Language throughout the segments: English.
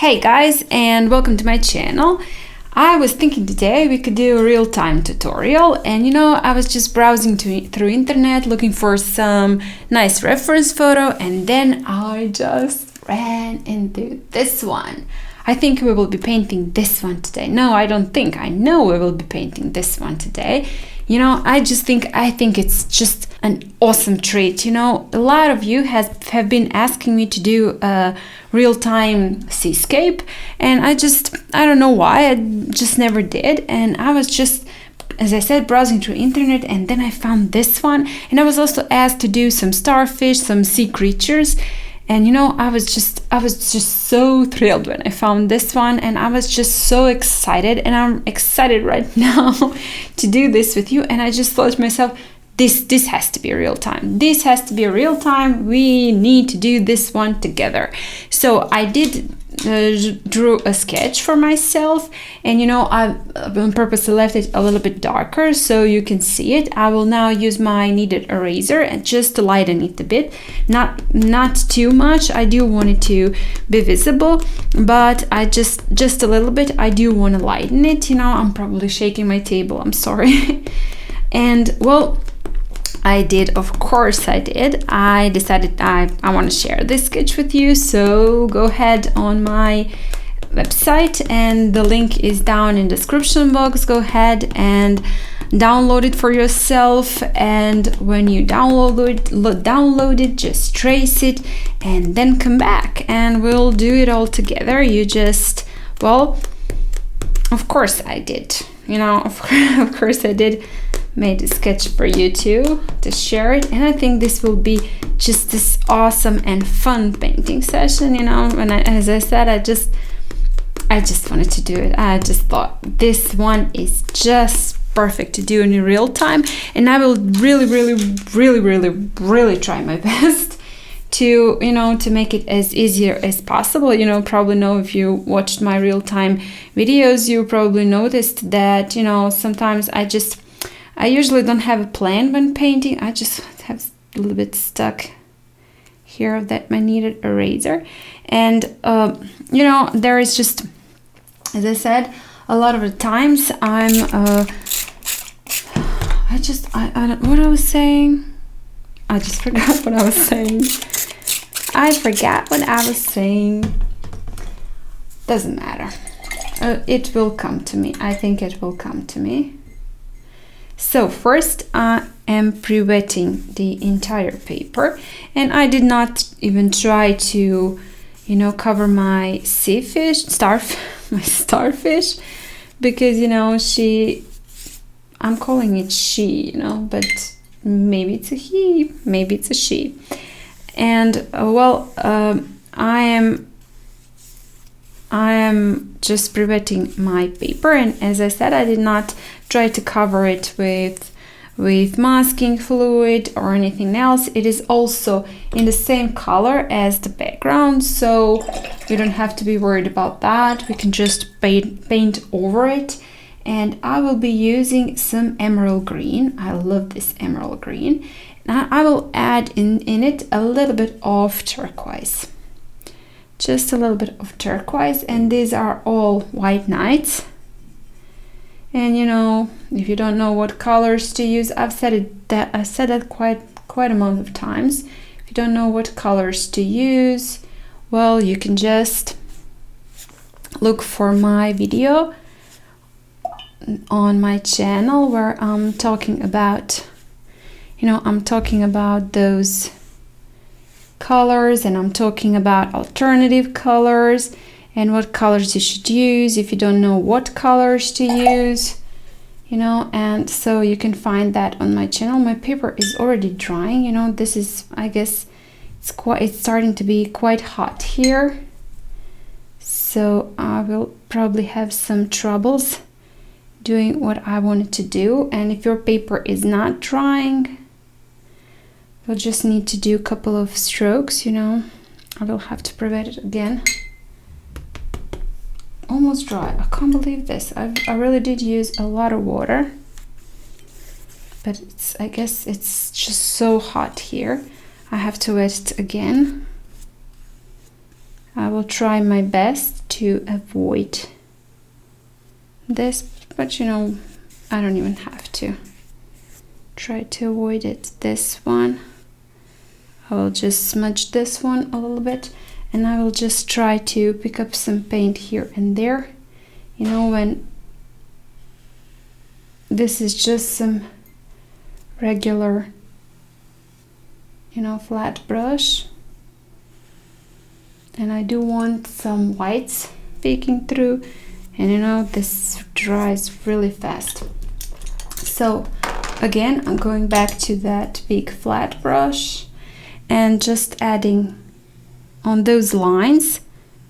Hey guys, and welcome to my channel. I was thinking today we could do a real-time tutorial, and I was just browsing through internet looking for some nice reference photo, and then I just ran into this one. I think we will be painting this one today. No, I don't think. I know we will be painting this one today. I think it's just an awesome treat. A lot of you have been asking me to do a real-time seascape, and I don't know why, I just never did. And I was just, as I said, browsing through internet, and then I found this one, and I was also asked to do some starfish, some sea creatures. And I was just so thrilled when I found this one, and I was just so excited, and I'm excited right now to do this with you. And I just thought to myself, this has to be real time. This has to be a real time. We need to do this one together. So I did drew a sketch for myself, and I on purpose left it a little bit darker so you can see it. I will now use my kneaded eraser and just to lighten it a bit, not too much. I do want it to be visible, but I just a little bit. I do want to lighten it. I'm probably shaking my table, I'm sorry. And well, I did, of course I did. I decided I want to share this sketch with you, so go ahead on my website, and the link is down in the description box. Go ahead and download it for yourself, and when you download it, just trace it and then come back and we'll do it all together. Of course I did. Of course I did made a sketch for you too to share it, and I think this will be just this awesome and fun painting session. As I said, I just wanted to do it. I just thought this one is just perfect to do in real time, and I will really try my best to to make it as easier as possible. Probably know, if you watched my real-time videos, you probably noticed that sometimes I usually don't have a plan when painting. I just have a little bit stuck here of that my kneaded eraser, and there is just, as I said, a lot of the times I'm what I was saying. I just forgot what I was saying. Doesn't matter. It will come to me. I think it will come to me. So first I am pre-wetting the entire paper, and I did not even try to cover my starfish, because I'm calling it she, but maybe it's a he, maybe it's a she. And I am just pre-wetting my paper, and as I said, I did not try to cover it with masking fluid or anything else. It is also in the same color as the background, so you don't have to be worried about that. We can just paint over it. And I will be using some emerald green. I love this emerald green. Now I will add in it a little bit of turquoise. Just a little bit of turquoise, and these are all white knights. And if you don't know what colors to use, I've said that quite amount of times. If you don't know what colors to use, well, you can just look for my video on my channel where I'm talking about those colors, and I'm talking about alternative colors and what colors you should use if you don't know what colors to use, and so you can find that on my channel. My paper is already drying. This is, I guess, it's starting to be quite hot here, so I will probably have some troubles doing what I wanted to do. And if your paper is not drying, you'll just need to do a couple of strokes. I will have to pre-wet it again. Almost dry. I can't believe this. I really did use a lot of water, but I guess it's just so hot here. I have to wet it again. I will try my best to avoid this, but you know, I don't even have to try to avoid it. This one, I will just smudge this one a little bit, and I will just try to pick up some paint here and there. You know, when this is just some regular, you know, flat brush, and I do want some whites peeking through, and you know, this dries really fast. So again, I'm going back to that big flat brush and just adding on those lines.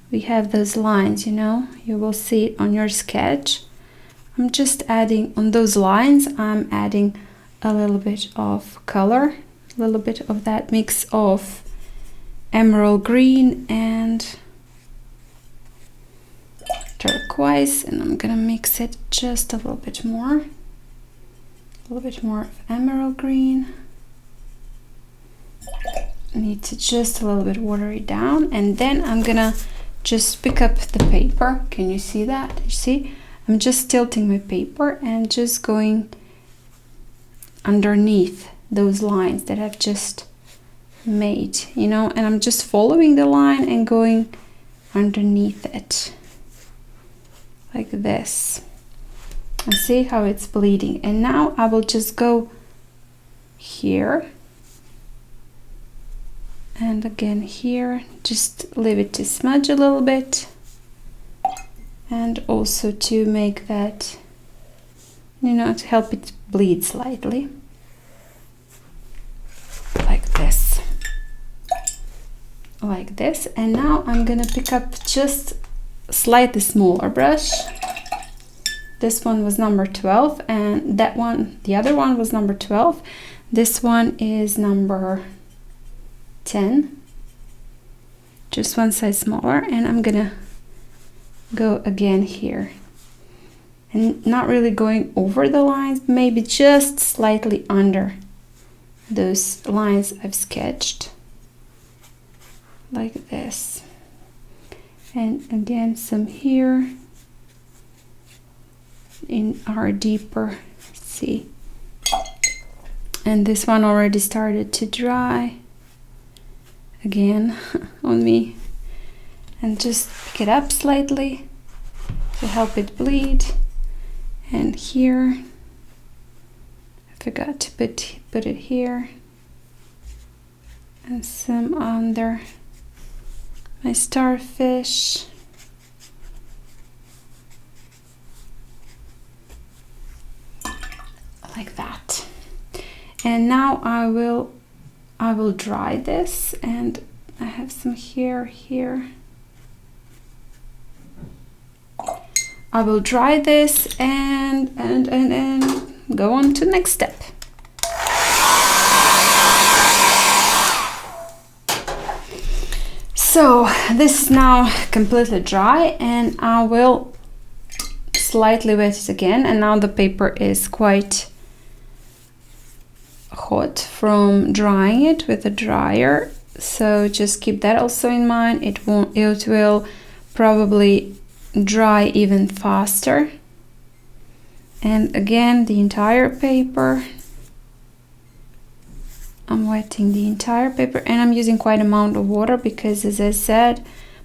We have those lines, you know, you will see it on your sketch. I'm just adding on those lines, I'm adding a little bit of color, a little bit of that mix of emerald green and turquoise, and I'm gonna mix it just a little bit more. A little bit more of emerald green. I need to just a little bit water it down, and then I'm gonna just pick up the paper. Can you see that? You see? I'm just tilting my paper and just going underneath those lines that I've just made, you know, and I'm just following the line and going underneath it like this, and see how it's bleeding. And now I will just go here and again here, just leave it to smudge a little bit, and also to make that, you know, to help it bleed slightly like this, like this. And now I'm gonna pick up just a slightly smaller brush. This one was number 12, and that one, the other one, was number 12. This one is number 10, just one size smaller, and I'm gonna go again here, and not really going over the lines, maybe just slightly under those lines I've sketched like this, and again some here in our deeper sea. And this one already started to dry again on me, and just pick it up slightly to help it bleed. And here I forgot to put it here, and some under my starfish. Like that. And now I will dry this, and I have some here. I will dry this and go on to the next step. So this is now completely dry, and I will slightly wet it again. And now the paper is quite hot from drying it with a dryer, so just keep that also in mind. It will probably dry even faster. And again, the entire paper, I'm wetting the entire paper, and I'm using quite an amount of water because, as I said,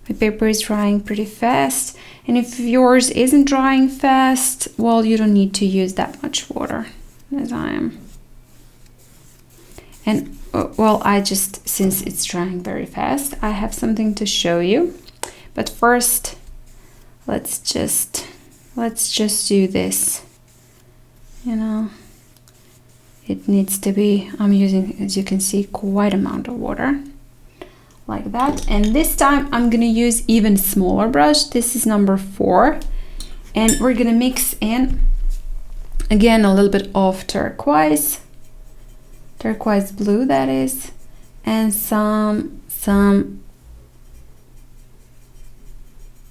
my paper is drying pretty fast. And if yours isn't drying fast, well, you don't need to use that much water as I am. And well, I just, since it's drying very fast, I have something to show you. But first, let's just do this. You know, it needs to be, I'm using, as you can see, quite amount of water like that. And this time I'm gonna use even smaller brush. This is number 4, and we're gonna mix in again a little bit of turquoise blue, that is, and some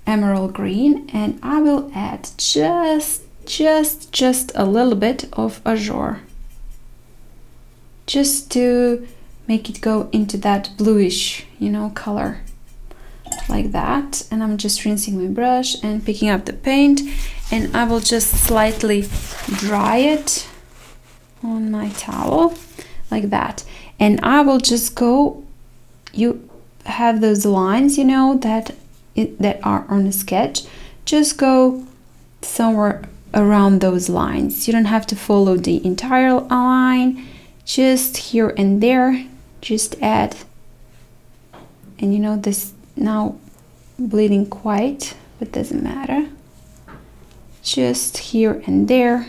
emerald green, and I will add just a little bit of azure, just to make it go into that bluish, you know, color like that, and I'm just rinsing my brush and picking up the paint, and I will just slightly dry it on my towel like that. And I will just go, you have those lines, you know, that are on a sketch, just go somewhere around those lines. You don't have to follow the entire line, just here and there, just add. And you know, this now bleeding quite, but doesn't matter, just here and there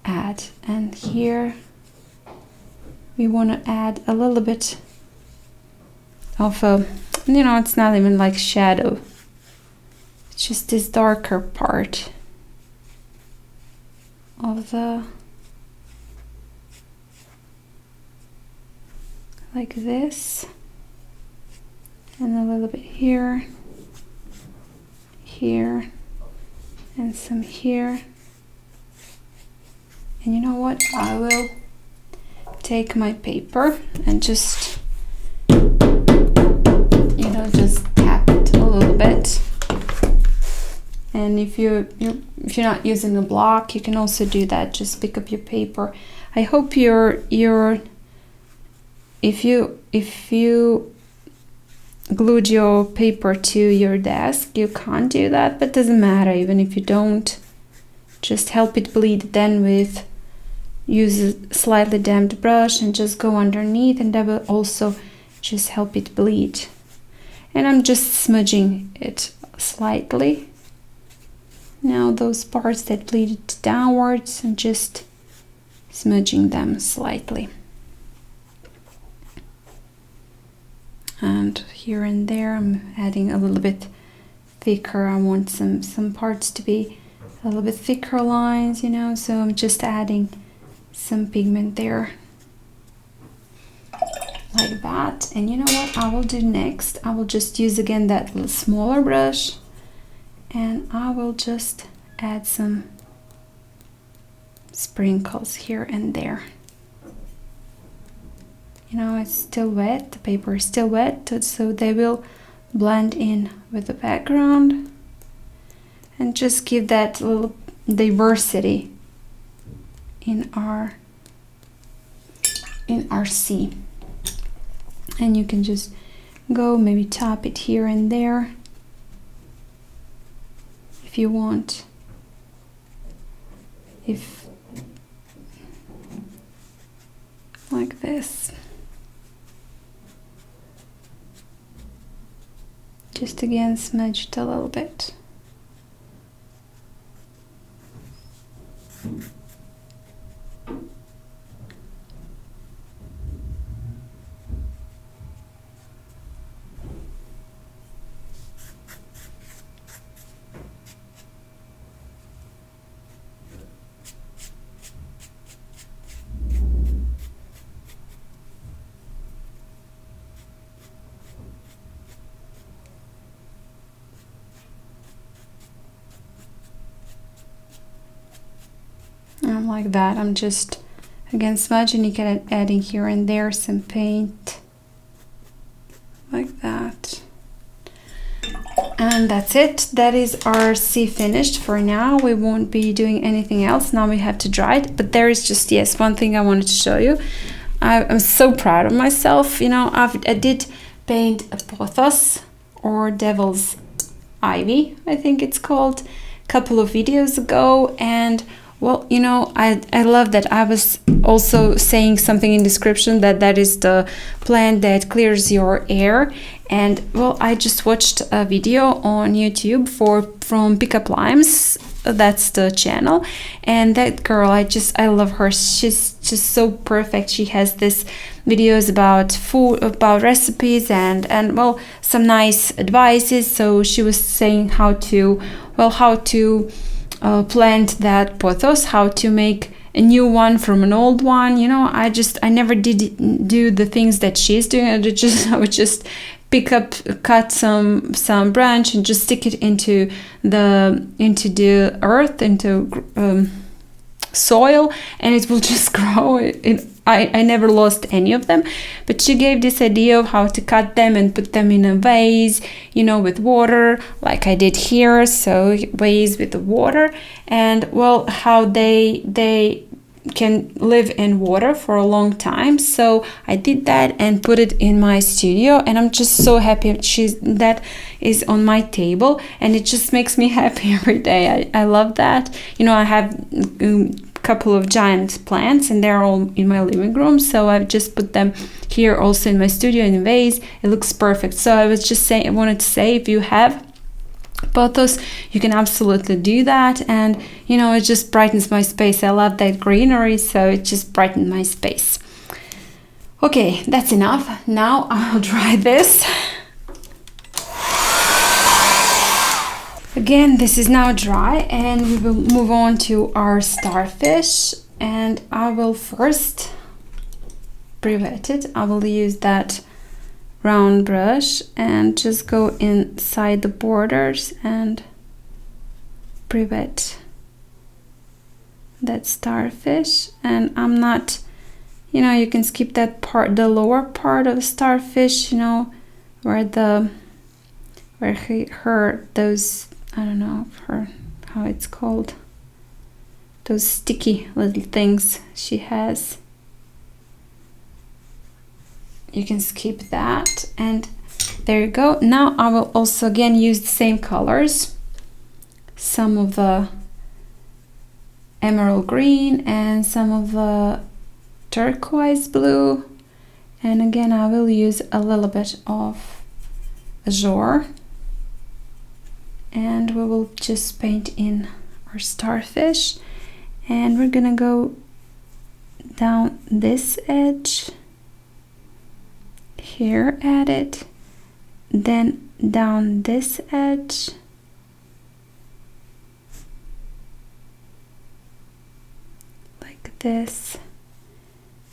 add. And here we want to add a little bit of a, you know, it's not even like shadow, it's just this darker part of the, like this, and a little bit here, here, and some here. And you know what, I will take my paper and just, you know, just tap it a little bit. And if you're not using a block, you can also do that. Just pick up your paper. I hope if you glued your paper to your desk, you can't do that, but doesn't matter. Even if you don't, just help it bleed then with, use a slightly damped brush and just go underneath, and that will also just help it bleed. And I'm just smudging it slightly. Now those parts that bleeded downwards, and just smudging them slightly. And here and there I'm adding a little bit thicker. I want some parts to be a little bit thicker lines, you know, so I'm just adding some pigment there like that. And you know what I will do next, I will just use again that little smaller brush, and I will just add some sprinkles here and there. You know, it's still wet, the paper is still wet, so they will blend in with the background, and just give that little diversity in our sea. And you can just go maybe tap it here and there if you want, if like this, just again smudge it a little bit. Like that, I'm just again smudging, you can adding here and there some paint like that. And that's it, that is our sea finished for now. We won't be doing anything else, now we have to dry it. But there is just, yes, one thing I wanted to show you. I'm so proud of myself, you know. I did paint a pothos, or devil's ivy I think it's called, a couple of videos ago. And well, you know, I love that. I was also saying something in description that is the plant that clears your air. And well, I just watched a video on YouTube from Pickup Limes, that's the channel, and that girl, I love her. She's just so perfect. She has this videos about food, about recipes, and well, some nice advices. So she was saying how to plant that pothos, how to make a new one from an old one. You know, I never did do the things that she's doing. I would just cut some branch and just stick it into the earth, into soil and it will just grow. I never lost any of them, but she gave this idea of how to cut them and put them in a vase, you know, with water, like I did here. So vase with the water, and well, how they can live in water for a long time. So I did that and put it in my studio, and I'm just so happy that is on my table, and it just makes me happy every day. I love that. You know, I have couple of giant plants and they're all in my living room, so I've just put them here also in my studio in a vase. It looks perfect. So I was just saying, I wanted to say, if you have pothos, you can absolutely do that, and you know, it just brightens my space. I love that greenery, so it just brightened my space. Okay, that's enough. Now I'll dry this. Again, this is now dry, and we will move on to our starfish, and I will first pre-wet it. I will use that round brush and just go inside the borders and pre-wet that starfish. And I'm not, you know, you can skip that part, the lower part of the starfish, you know, where those, I don't know how it's called, those sticky little things she has. You can skip that, and there you go. Now I will also again use the same colors, some of the emerald green and some of the turquoise blue, and again I will use a little bit of azure, and we will just paint in our starfish. And we're gonna go down this edge here at it, then down this edge, like this.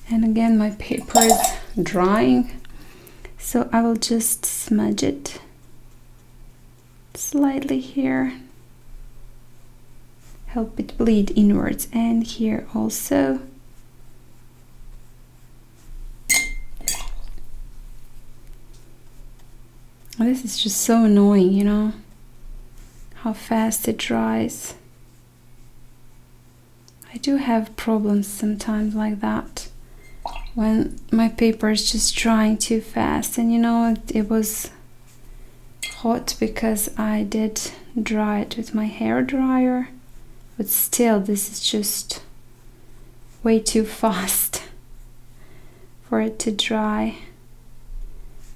And again, my paper is drying, so I will just smudge it slightly here, help it bleed inwards, and here also. This is just so annoying, you know, how fast it dries. I do have problems sometimes like that, when my paper is just drying too fast. And you know, it was hot because I did dry it with my hair dryer, but still this is just way too fast for it to dry.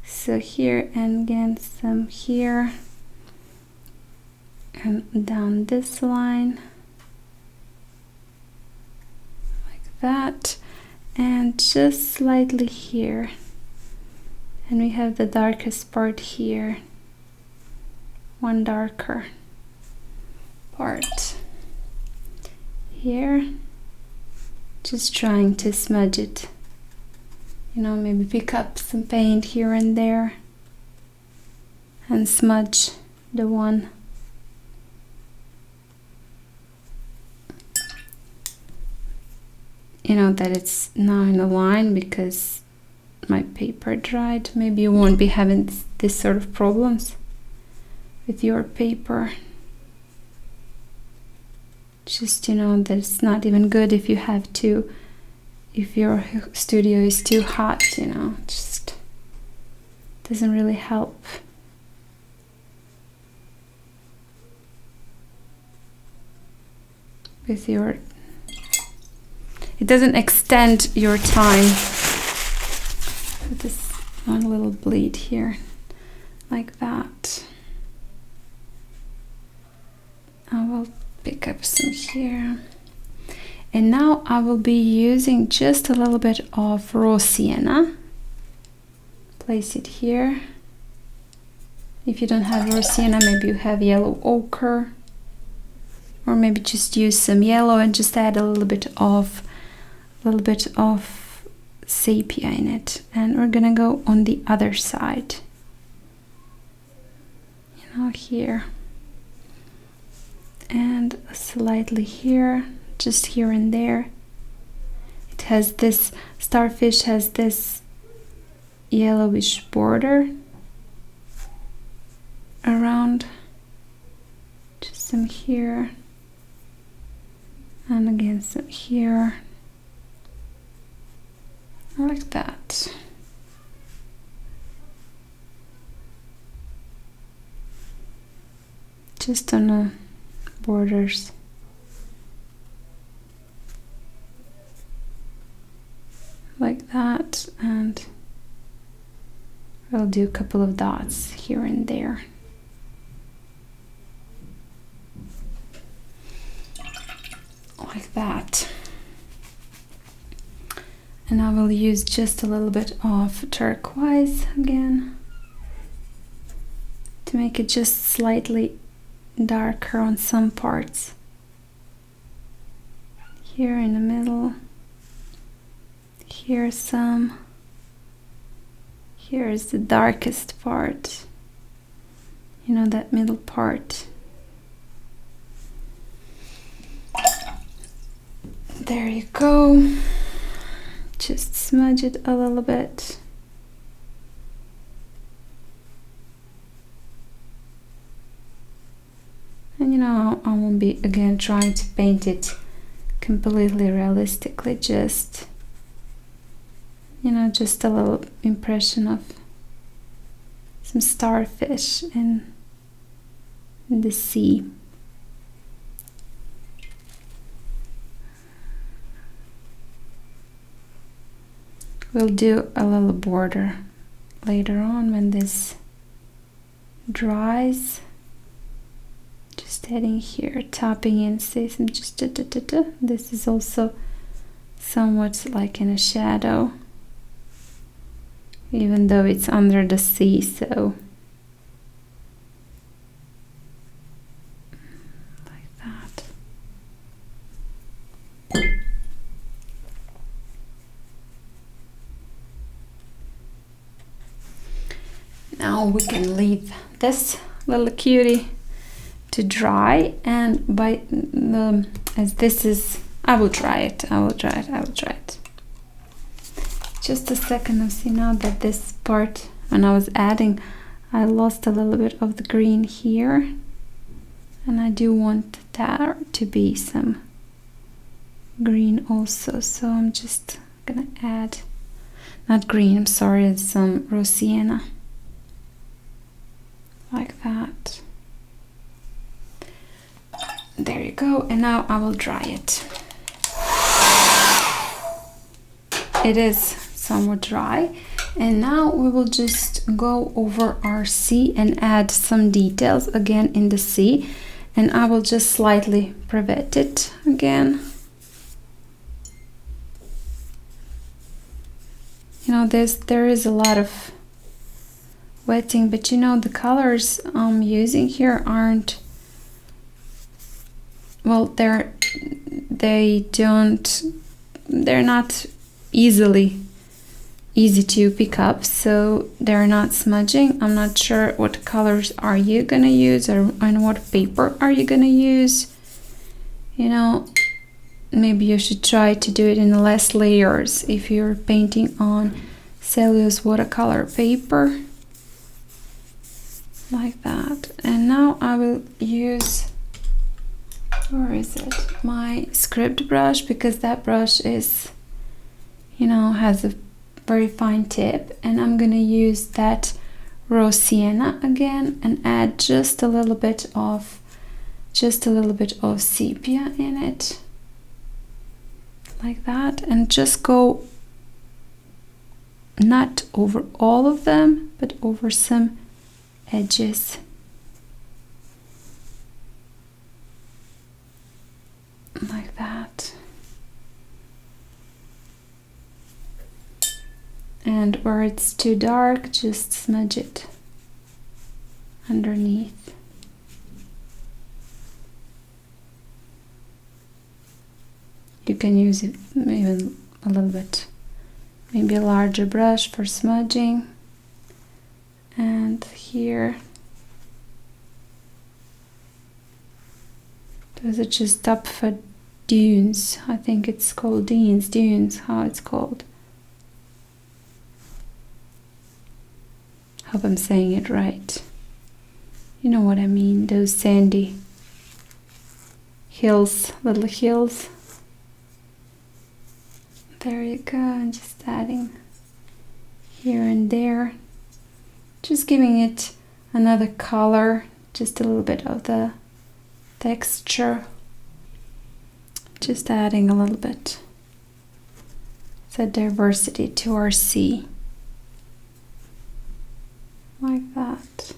So here, and again some here, and down this line like that, and just slightly here, and we have the darkest part here, one darker part here, just trying to smudge it, you know, maybe pick up some paint here and there and smudge the one. You know that it's now in a line because my paper dried. Maybe you won't be having this sort of problems with your paper. Just, you know, that it's not even good if you have to, if your studio is too hot, you know, just doesn't really help. With your, it doesn't extend your time. This one little bleed here, like that. I will pick up some here. And now I will be using just a little bit of raw sienna. Place it here. If you don't have raw sienna, maybe you have yellow ochre, or maybe just use some yellow and just add a little bit of sepia in it. And we're gonna go on the other side, you know, here, and slightly here, just here and there. It has this, starfish has this yellowish border around, just some here, and again some here, like that. Just on the borders. Like that, and I'll do a couple of dots here and there. Like that. And I will use just a little bit of turquoise again to make it just slightly darker on some parts. Here in the middle, here some, here is the darkest part, you know, that middle part. There you go. Just smudge it a little bit. And you know, I won't be again trying to paint it completely realistically, just, you know, just a little impression of some starfish in the sea. We'll do a little border later on when this dries. Just heading here, tapping in, say some just This is also somewhat like in a shadow, even though it's under the sea, so like that. Now we can leave this little cutie to dry, and by the, as this is, I will try it. Just a second. I see now that this part, when I was adding, I lost a little bit of the green here, and I do want there to be some green also, so I'm just gonna add, not green, I'm sorry, it's some raw sienna, like that. There you go, and now I will dry it. It is somewhat dry, and now we will just go over our sea and add some details again in the sea, and I will just slightly prevent it again. You know, there is a lot of wetting, but you know, the colors I'm using here aren't, well, they're not easy to pick up, so they're not smudging. I'm not sure what colors are you gonna use, or on what paper are you gonna use. You know, maybe you should try to do it in less layers if you're painting on cellulose watercolor paper, like that. And now I will use, where is it, my script brush, because that brush is, you know, has a very fine tip, and I'm gonna use that raw sienna again and add just a little bit of sepia in it, like that, and just go not over all of them, but over some edges, like that. And where it's too dark, just smudge it underneath. You can use it even a little bit, maybe a larger brush for smudging. And here, those are just dunes. I think it's called dunes, how it's called. Hope I'm saying it right. You know what I mean, those sandy hills, little hills. There you go, and just adding here and there, just giving it another color, just a little bit of the texture, just adding a little bit the diversity to our sea, like that.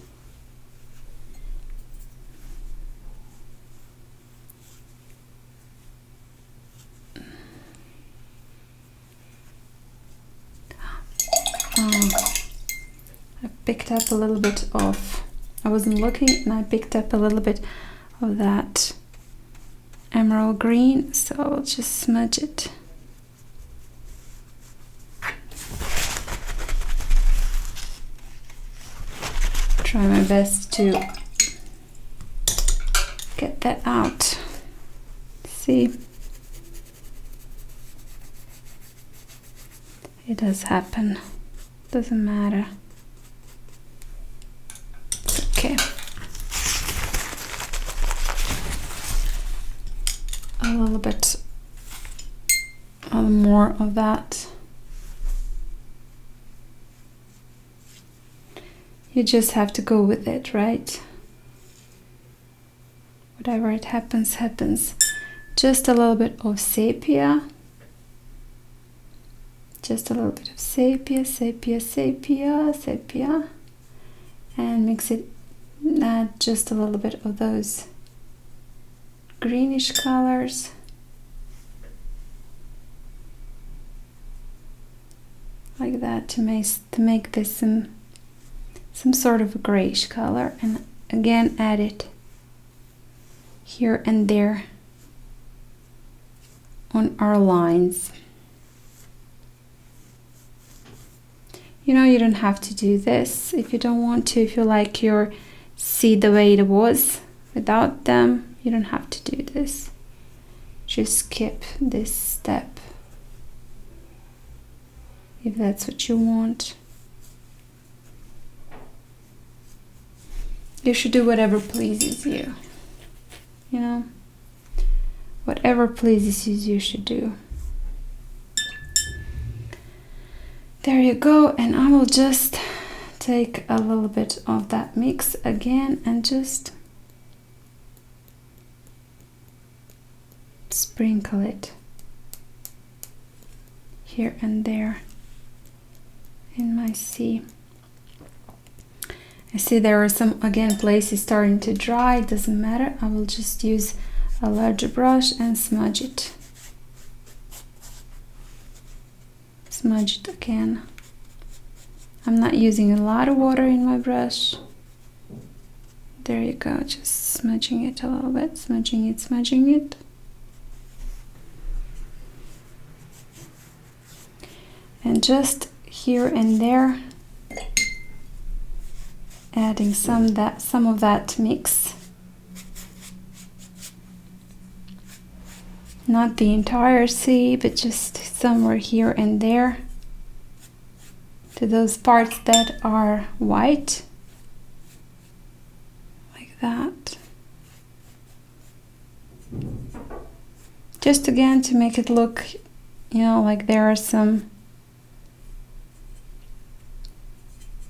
I picked up a little bit of, I wasn't looking, and I picked up a little bit of that emerald green, so I'll just smudge it. Try my best to get that out. See? It does happen. Doesn't matter. Okay. A little bit more of that. You just have to go with it, right? Whatever it happens, happens. Just a little bit of sepia. Just a little bit of sepia, sepia, sepia, sepia. And mix it, add just a little bit of those greenish colors. Like that, to make this some sort of a grayish color, and again add it here and there on our lines. You know, you don't have to do this if you don't want to. If you like your sea the way it was without them, you don't have to do this. Just skip this step if that's what you want. You should do whatever pleases you. You know, whatever pleases you, you should do. There you go, and I will just take a little bit of that mix again and just sprinkle it here and there in my sea. I see there are some, again, places starting to dry. It doesn't matter. I will just use a larger brush and smudge it. Smudge it again. I'm not using a lot of water in my brush. There you go, just smudging it a little bit, smudging it, smudging it. And just here and there, adding some of that mix. Not the entire sea, but just somewhere here and there, to those parts that are white, like that. Just again to make it look, you know, like there are some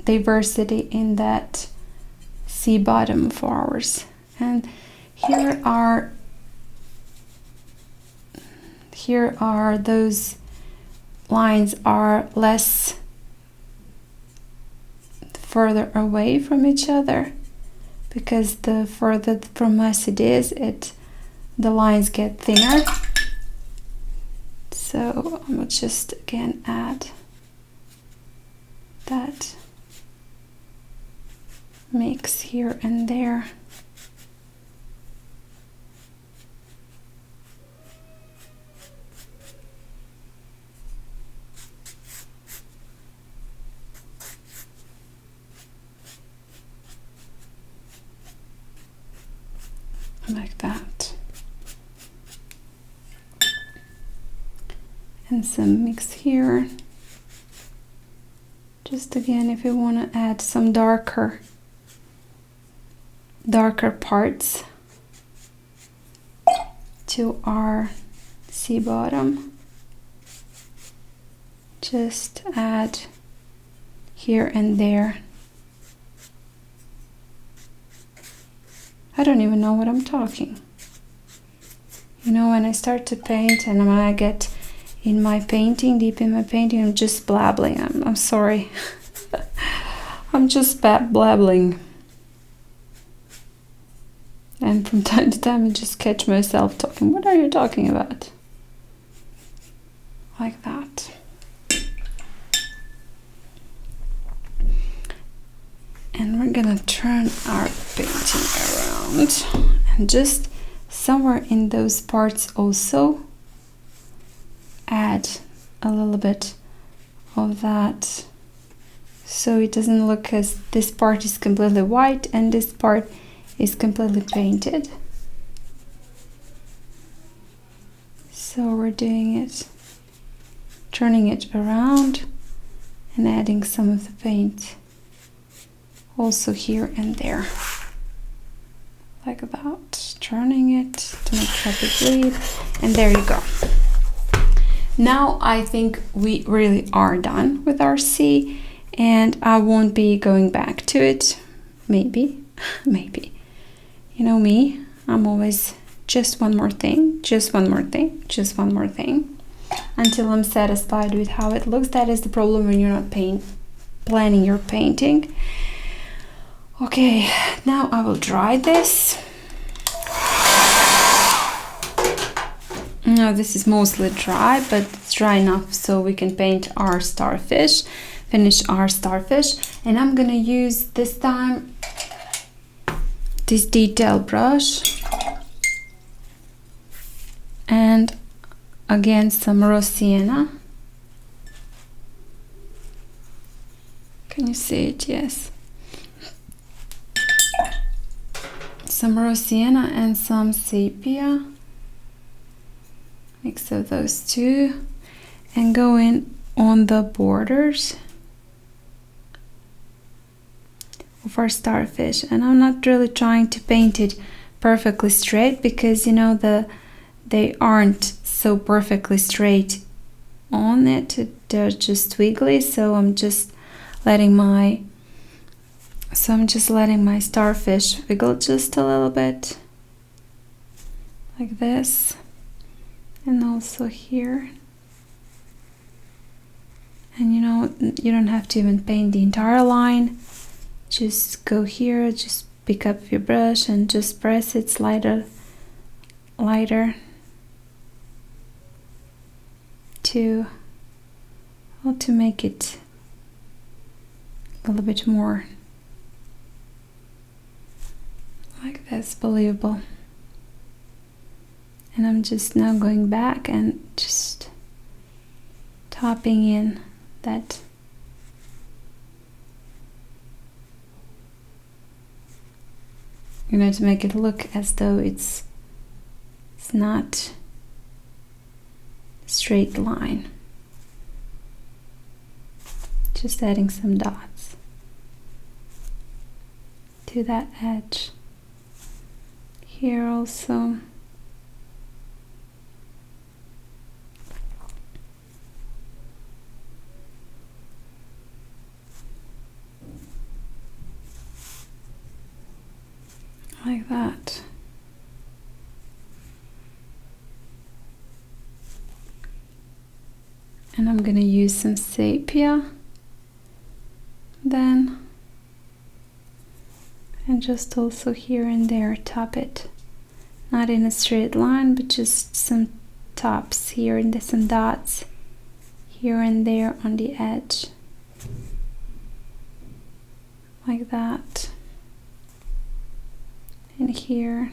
diversity in that sea bottom of ours. And here are those lines are less further away from each other, because the further from us it is, the lines get thinner. So I will just again add that mix here and there. Like that. and some mix here. Just again, if you want to add some darker parts to our sea bottom, just add here and there. I don't even know what I'm talking. You know, when I start to paint and when I get in my painting, deep in my painting, I'm just blabbling. I'm sorry. I'm just blabbling. And from time to time I just catch myself talking. What are you talking about? Like that. And we're gonna turn our painting around and just somewhere in those parts also add a little bit of that, so it doesn't look as this part is completely white and this part is completely painted. So we're doing it, turning it around and adding some of the paint also here and there, like that, turning it to make it bleed, and there you go. Now I think we really are done with our sea, and I won't be going back to it. Maybe. You know me, I'm always just one more thing, just one more thing, just one more thing, until I'm satisfied with how it looks. That is the problem when you're not planning your painting. Okay, now I will dry this. Now this is mostly dry, but it's dry enough so we can paint our starfish, finish our starfish. And I'm gonna use this time this detail brush and again some raw sienna. Can you see it? Yes. Some raw sienna and some sepia. Mix of those two and go in on the borders of our starfish. And I'm not really trying to paint it perfectly straight because, you know, they aren't so perfectly straight on it. They're just wiggly, so I'm just letting my starfish wiggle just a little bit like this, and also here. And you know, you don't have to even paint the entire line. Just go here, just pick up your brush and just press it lighter to make it a little bit more like this, believable. And I'm just now going back and just topping in that to make it look as though it's not a straight line. Just adding some dots to that edge here also. Like that. And I'm gonna use some sepia then, and just also here and there top it, not in a straight line, but just some tops here and some dots here and there on the edge, like that. And here,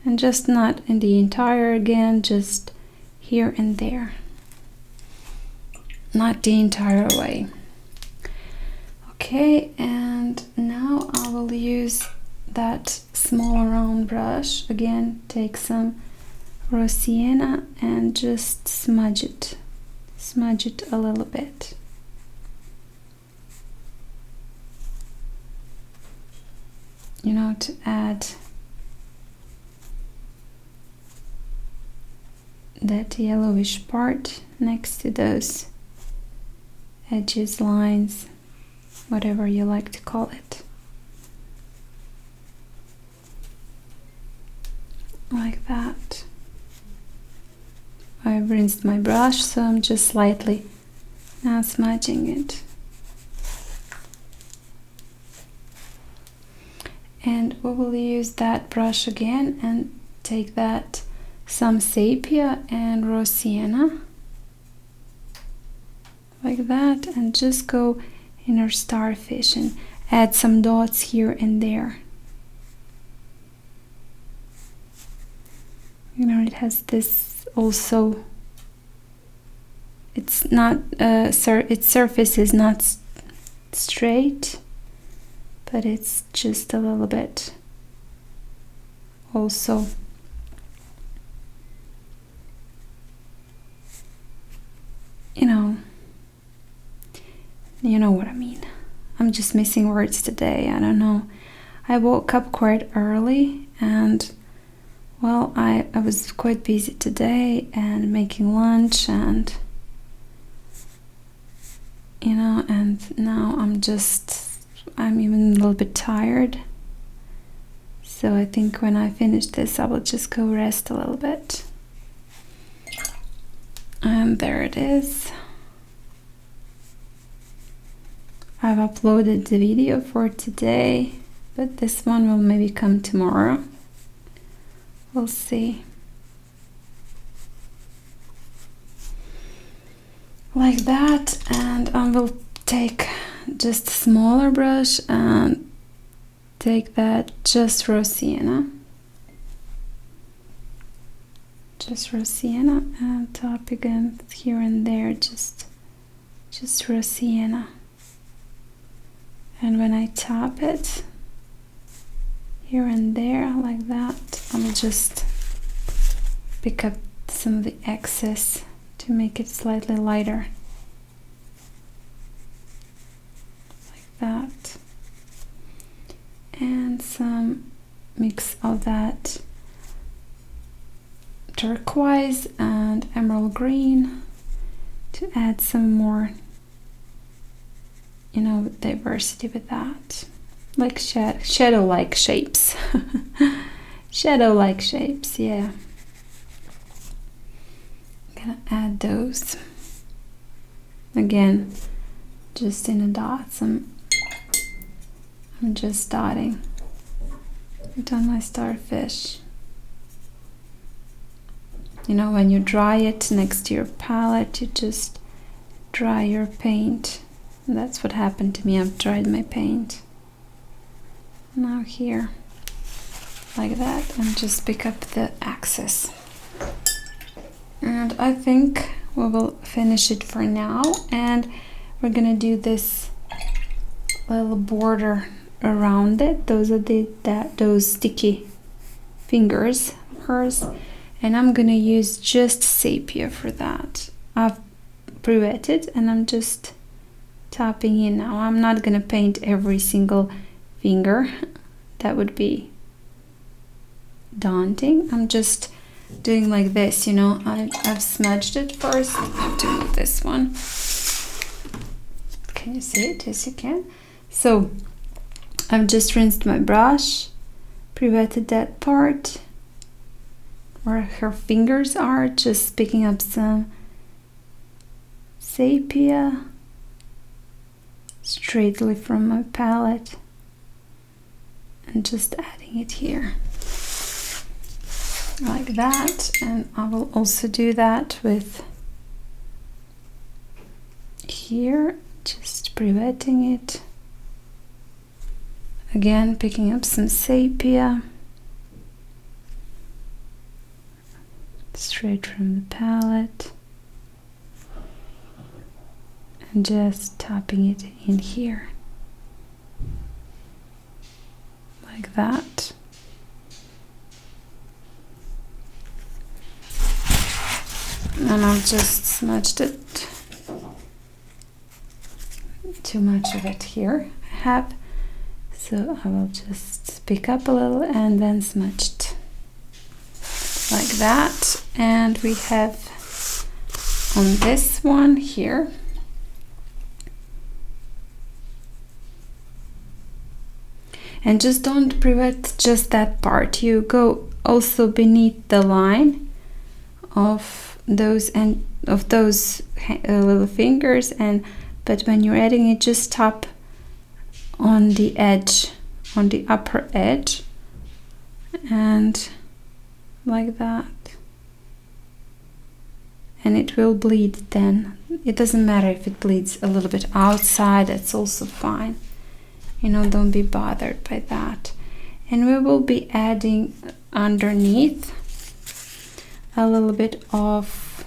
and just not in the entire, again, just here and there, not the entire way. Okay, and now I will use that small round brush, again take some raw sienna and just smudge it a little bit. You know, to add that yellowish part next to those edges, lines, whatever you like to call it. Like that. I've rinsed my brush, so I'm just slightly now smudging it. And we will use that brush again and take that some sepia and raw sienna like that, and just go in our starfish and add some dots here and there. You know, it has this also, it's not its surface is not straight, but it's just a little bit also you know what I mean. I'm just missing words today, I don't know. I woke up quite early and well, I was quite busy today and making lunch, and you know, and now I'm even a little bit tired. So I think when I finish this, I will just go rest a little bit. And there it is. I've uploaded the video for today, but this one will maybe come tomorrow. We'll see. Like that, and I will take just a smaller brush and take that just raw sienna. Just raw sienna and top again here and there, just raw sienna. And when I top it here and there like that, I will just pick up some of the excess to make it slightly lighter. Like that. And some mix of that turquoise and emerald green to add some more, you know, diversity with that. Like shadow-like shapes. Shadow-like shapes, yeah. I'm gonna add those. Again, just in the dots. I'm just dotting it on my starfish. You know, when you dry it next to your palette, you just dry your paint. And that's what happened to me. I've dried my paint. Now here, like that, and just pick up the excess. And I think we will finish it for now, and we're gonna do this little border around it. Those are those sticky fingers of hers, and I'm gonna use just sepia for that. I've pre-wetted and I'm just tapping in now. I'm not gonna paint every single finger, that would be daunting. I'm just doing like this, you know. I've smudged it first. I have to move this one. Can you see it? Yes, you can. So I've just rinsed my brush, pre-wetted that part where her fingers are, just picking up some sepia straightly from my palette and just adding it here like that. And I will also do that with here, just pre-wetting it again, picking up some sepia straight from the palette and just tapping it in here like that. And I've just smudged it. Too much of it here I have, so I will just pick up a little and then smudge it like that. And we have on this one here, and just don't prevent just that part, you go also beneath the line of those little fingers, and but when you're adding it, just tap on the edge, on the upper edge, and like that, and it will bleed then. It doesn't matter if it bleeds a little bit outside, that's also fine, you know, don't be bothered by that. And we will be adding underneath a little bit of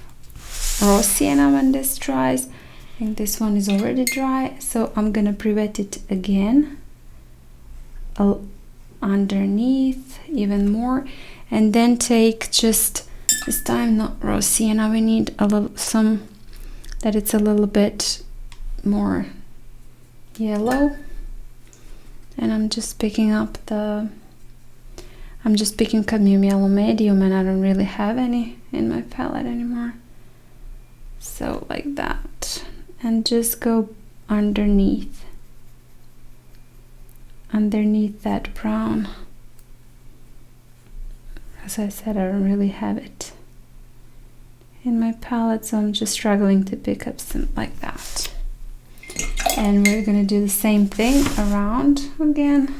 raw sienna when this dries. I think this one is already dry, so I'm gonna prevent it again underneath even more, and then take just this time not raw sienna, we need a little some that it's a little bit more yellow, and I'm just picking cadmium yellow medium, and I don't really have any in my palette anymore, so like that, and just go underneath that brown. As I said, I don't really have it in my palette, so I'm just struggling to pick up some like that. And we're gonna do the same thing around again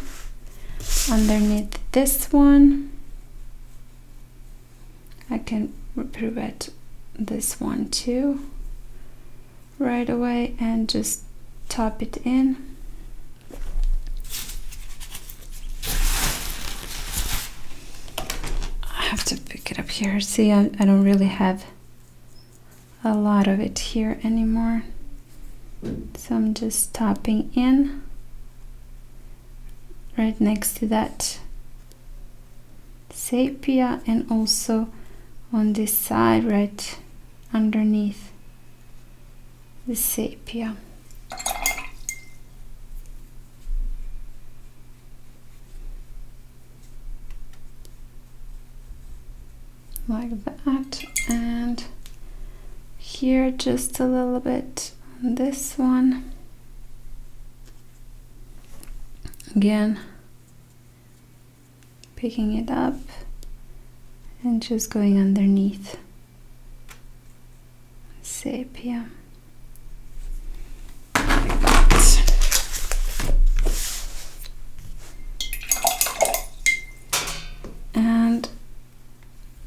underneath this one. I can prevent this one too right away and just top it in. I have to pick it up here. See, I don't really have a lot of it here anymore, so I'm just topping in right next to that sepia, and also on this side right underneath the sepia. Like that, and here just a little bit on this one. Again, picking it up and just going underneath sepia. Like that. And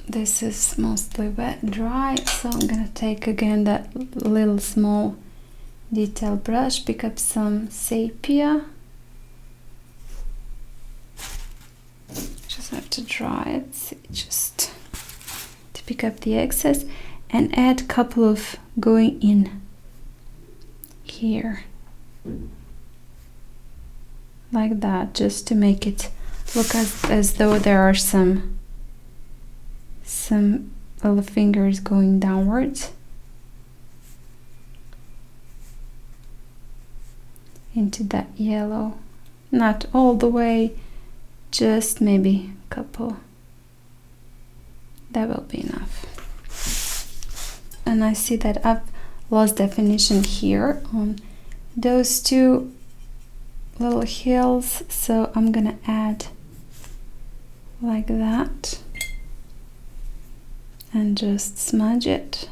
this is mostly wet dry, so I'm gonna take again that little small detail brush, pick up some sepia. Just have to dry it, see, just to pick up the excess, and add a couple of going in here like that, just to make it look as though there are some little fingers going downwards into that yellow. Not all the way, just maybe a couple. That will be enough. And I see that I've lost definition here on those two little hills, so I'm gonna add like that and just smudge it,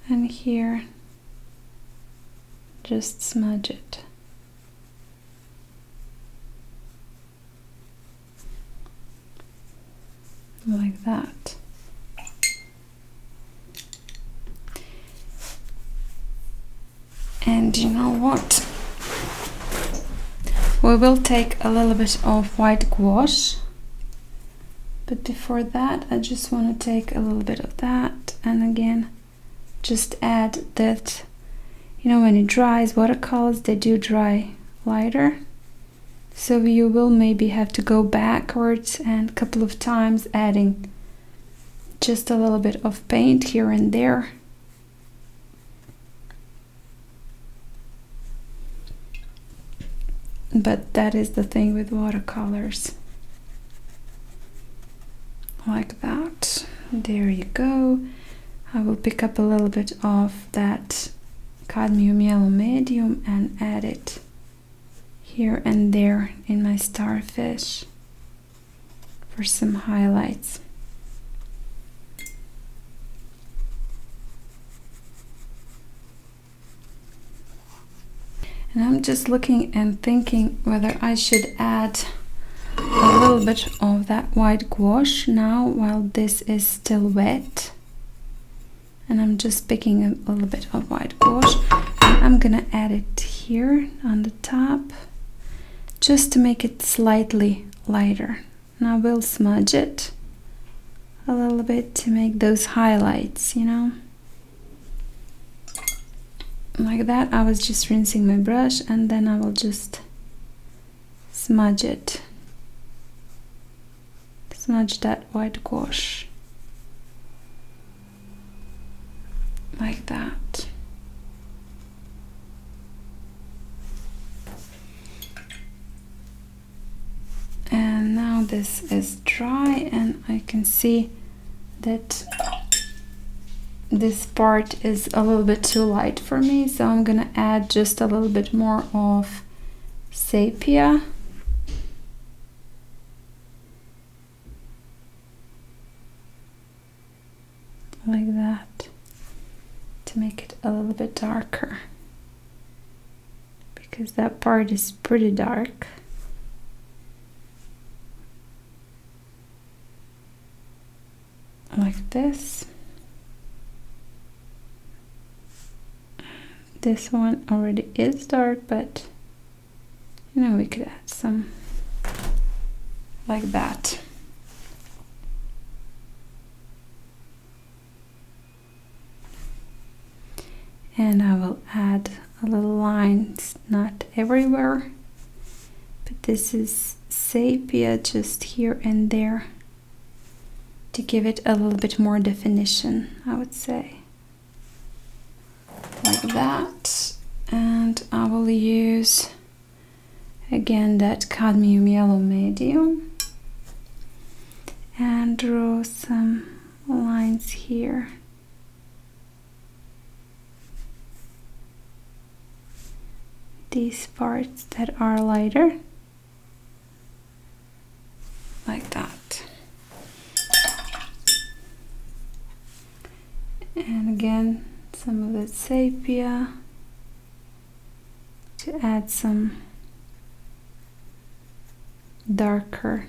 and here just smudge it. Like that. And you know what? We will take a little bit of white gouache, but before that I just want to take a little bit of that, and again just add that, you know, when it dries, watercolors, they do dry lighter, So you will maybe have to go backwards and a couple of times, adding just a little bit of paint here and there. But that is the thing with watercolors. Like that. There you go. I will pick up a little bit of that cadmium yellow medium and add it here and there in my starfish for some highlights. And I'm just looking and thinking whether I should add a little bit of that white gouache now while this is still wet. And I'm just picking a little bit of white gouache. And I'm gonna add it here on the top just to make it slightly lighter. And I will smudge it a little bit to make those highlights, you know. Like that. I was just rinsing my brush and then I will just smudge it. Smudge that white gouache. Like that. And now this is dry and I can see that this part is a little bit too light for me, so I'm gonna add just a little bit more of sepia. Like that, to make it a little bit darker, because that part is pretty dark. Like this. This one already is dark, but you know, we could add some like that. And I will add a little lines, not everywhere, but this is sepia just here and there to give it a little bit more definition, I would say. Like that. And I will use again that cadmium yellow medium and draw some lines here. These parts that are lighter, like that. And again, some of the sepia to add some darker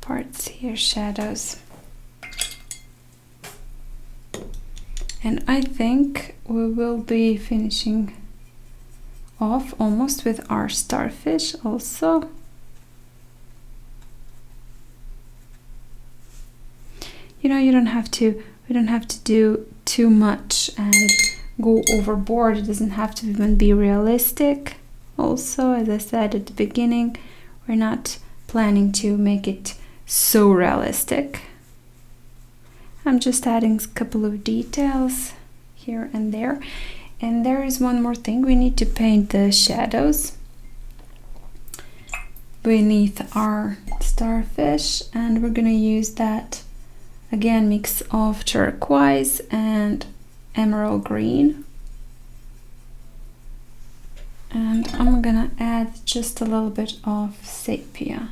parts here, shadows. And I think we will be finishing off almost with our starfish also. You know, we don't have to do too much and go overboard. It doesn't have to even be realistic. Also, as I said at the beginning, we're not planning to make it so realistic. I'm just adding a couple of details here and there. And there is one more thing. We need to paint the shadows beneath our starfish, and we're gonna use that again mix of turquoise and emerald green. And I'm gonna add just a little bit of sepia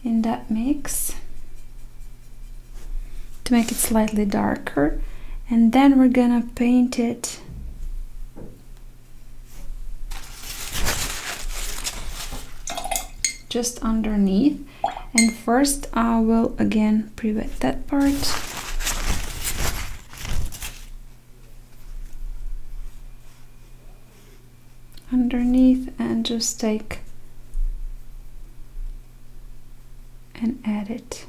in that mix to make it slightly darker, and then we're gonna paint it just underneath. And first I will again pre-wet that part. Underneath, and just take and add it.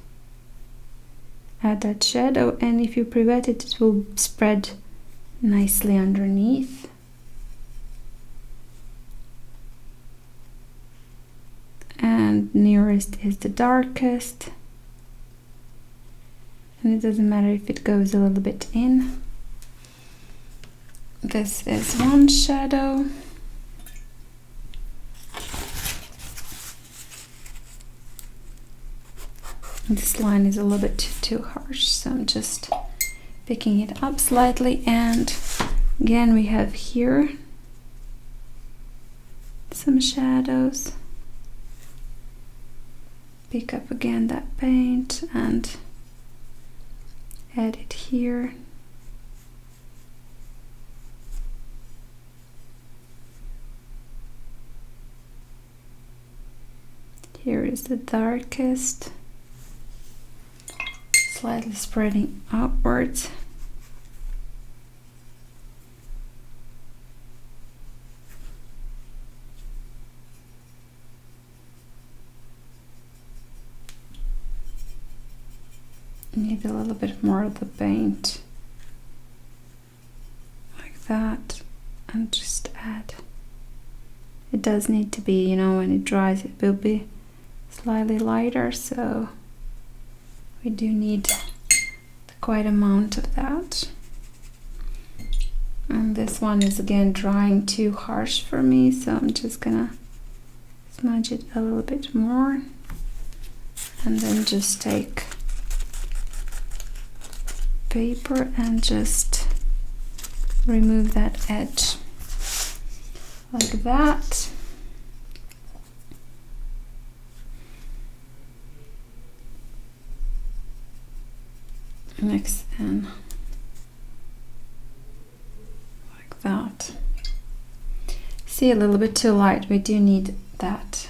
Add that shadow, and if you pre-wet it, it will spread nicely underneath. and nearest is the darkest. And it doesn't matter if it goes a little bit in. This is one shadow. This line is a little bit too harsh, so I'm just picking it up slightly. And again, we have here some shadows. Pick up again that paint and add it here. Here is the darkest, slightly spreading upwards. Need a little bit more of the paint, like that, and just add. It does need to be, you know, when it dries it will be slightly lighter, so we do need quite amount of that. And this one is again drying too harsh for me, so I'm just gonna smudge it a little bit more, and then just take paper and just remove that edge like that. Mix in like that. See, a little bit too light. We do need that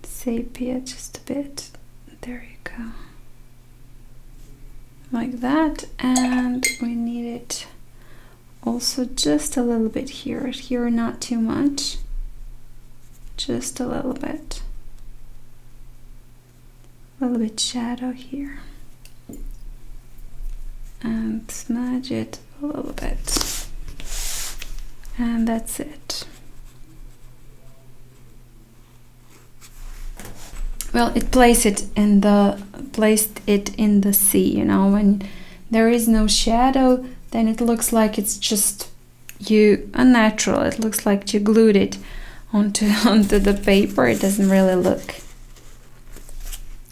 sepia just a bit. There you go. Like that, and we need it also just a little bit here. Here, not too much, just a little bit. A little bit shadow here. And smudge it a little bit. And that's it. Well, it placed it in the sea, you know, when there is no shadow, then it looks like it's just unnatural. It looks like you glued it onto the paper. It doesn't really look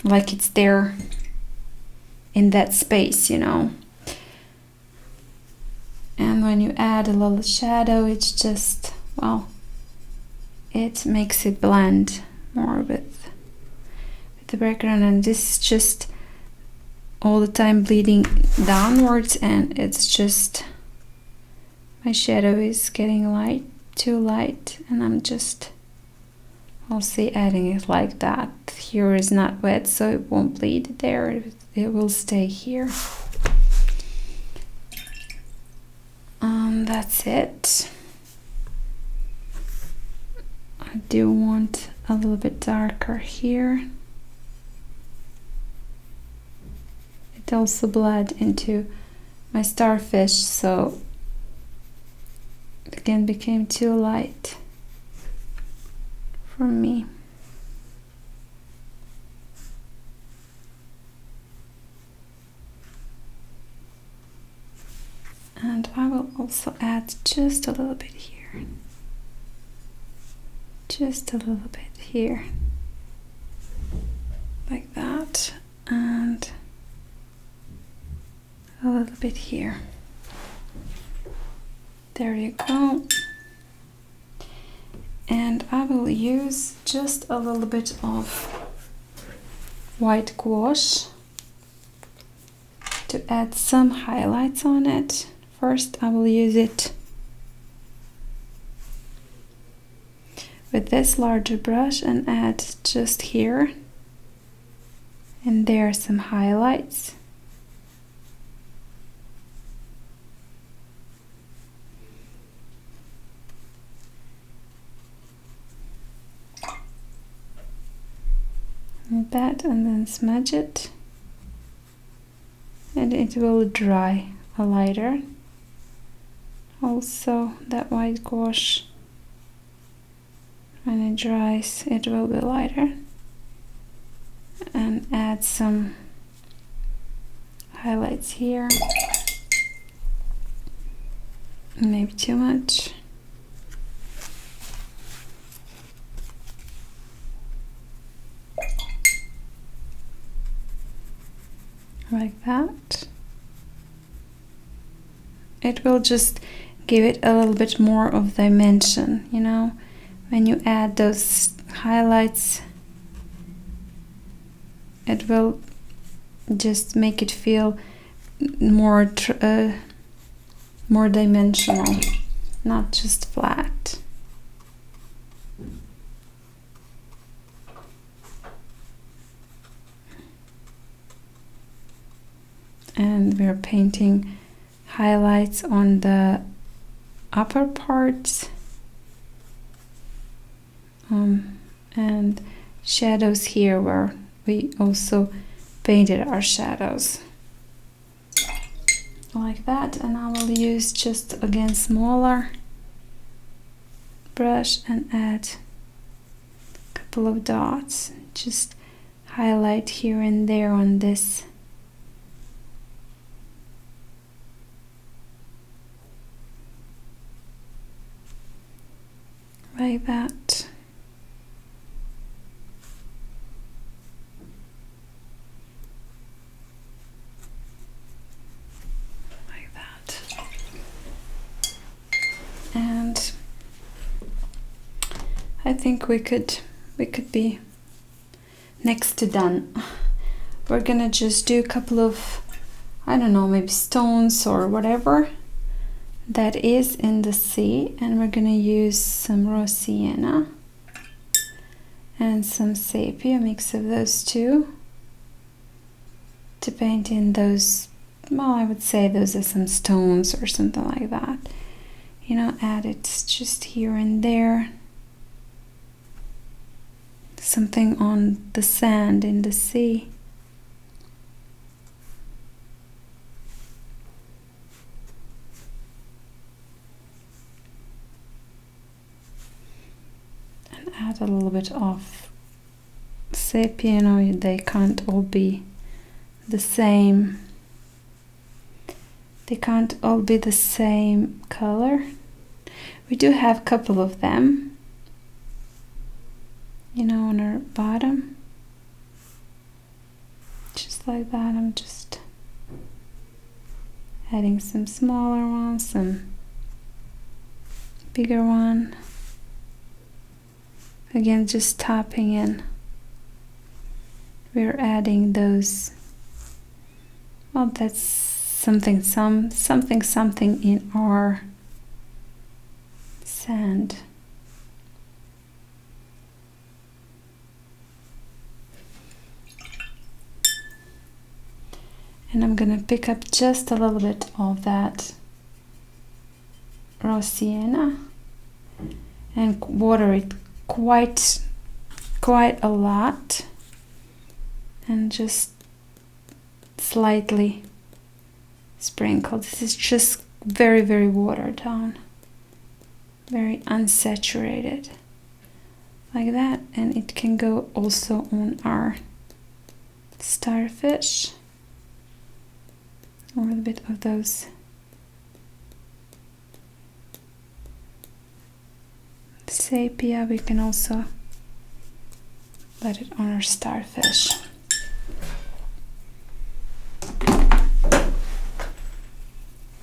like it's there in that space, you know. And when you add a little shadow, it's just, well, it makes it blend more with the background. And this is just all the time bleeding downwards, and it's just, my shadow is getting too light, and I'm just also adding it like that. Here is not wet, so it won't bleed there, it will stay here. That's it. I do want a little bit darker here. It also bled into my starfish, so it again became too light for me. And I will also add just a little bit here. Just a little bit here. Like that. And a little bit here. There you go. And I will use just a little bit of white gouache to add some highlights on it. First, I will use it with this larger brush and add just here and there some highlights. Like that, and then smudge it, and it will dry a lighter. Also, that white gouache When it dries, it will be lighter. And add some highlights here. Maybe too much. Like that. It will just give it a little bit more of dimension, you know, when you add those highlights. It will just make it feel more dimensional, not just flat. And we're painting highlights on the upper parts, and shadows here where we also painted our shadows. Like that. And I will use just again smaller brush and add a couple of dots, just highlight here and there on this. Like that. Like that. And I think we could be next to done. We're gonna just do a couple of, I don't know, maybe stones or whatever that is in the sea, and we're gonna use some raw sienna and some sepia, mix of those two, to paint in those, well, I would say those are some stones or something like that, you know, add it just here and there, something on the sand in the sea. Add a little bit of sepia, you know, they can't all be the same. They can't all be the same color. We do have a couple of them, you know, on our bottom. Just like that. I'm just adding some smaller ones, some bigger one. Again, just tapping in. We're adding those. Well, that's something in our sand. And I'm gonna pick up just a little bit of that raw sienna and water it quite a lot, and just slightly sprinkle. This is just very watered down, very unsaturated, like that. And it can go also on our starfish, or a bit of those sepia. We can also let it on our starfish.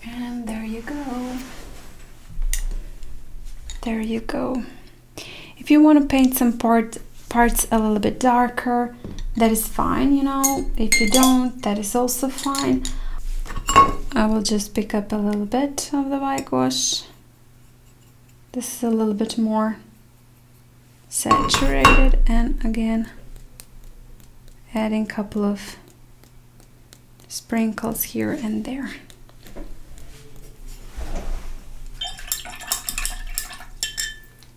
And there you go. There you go. If you want to paint some parts a little bit darker, that is fine, you know. If you don't, that is also fine. I will just pick up a little bit of the white gouache. This is a little bit more saturated, and again adding a couple of sprinkles here and there.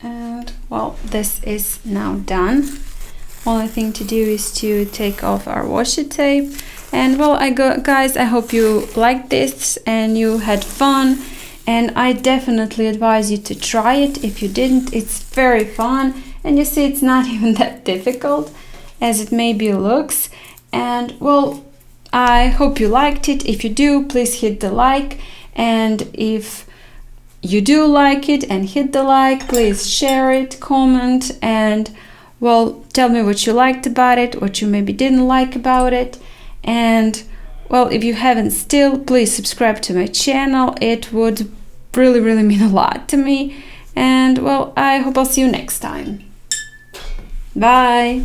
And well, this is now done. Only thing to do is to take off our washi tape. And well, guys, I hope you liked this and you had fun. And I definitely advise you to try it. If you didn't, it's very fun and you see it's not even that difficult as it maybe looks. And well, I hope you liked it. If you do, please hit the like, and if you do like it and hit the like, please share it, comment, and well, tell me what you liked about it, what you maybe didn't like about it. And well, if you haven't still, please subscribe to my channel. It would really mean a lot to me. And well, I hope I'll see you next time. Bye.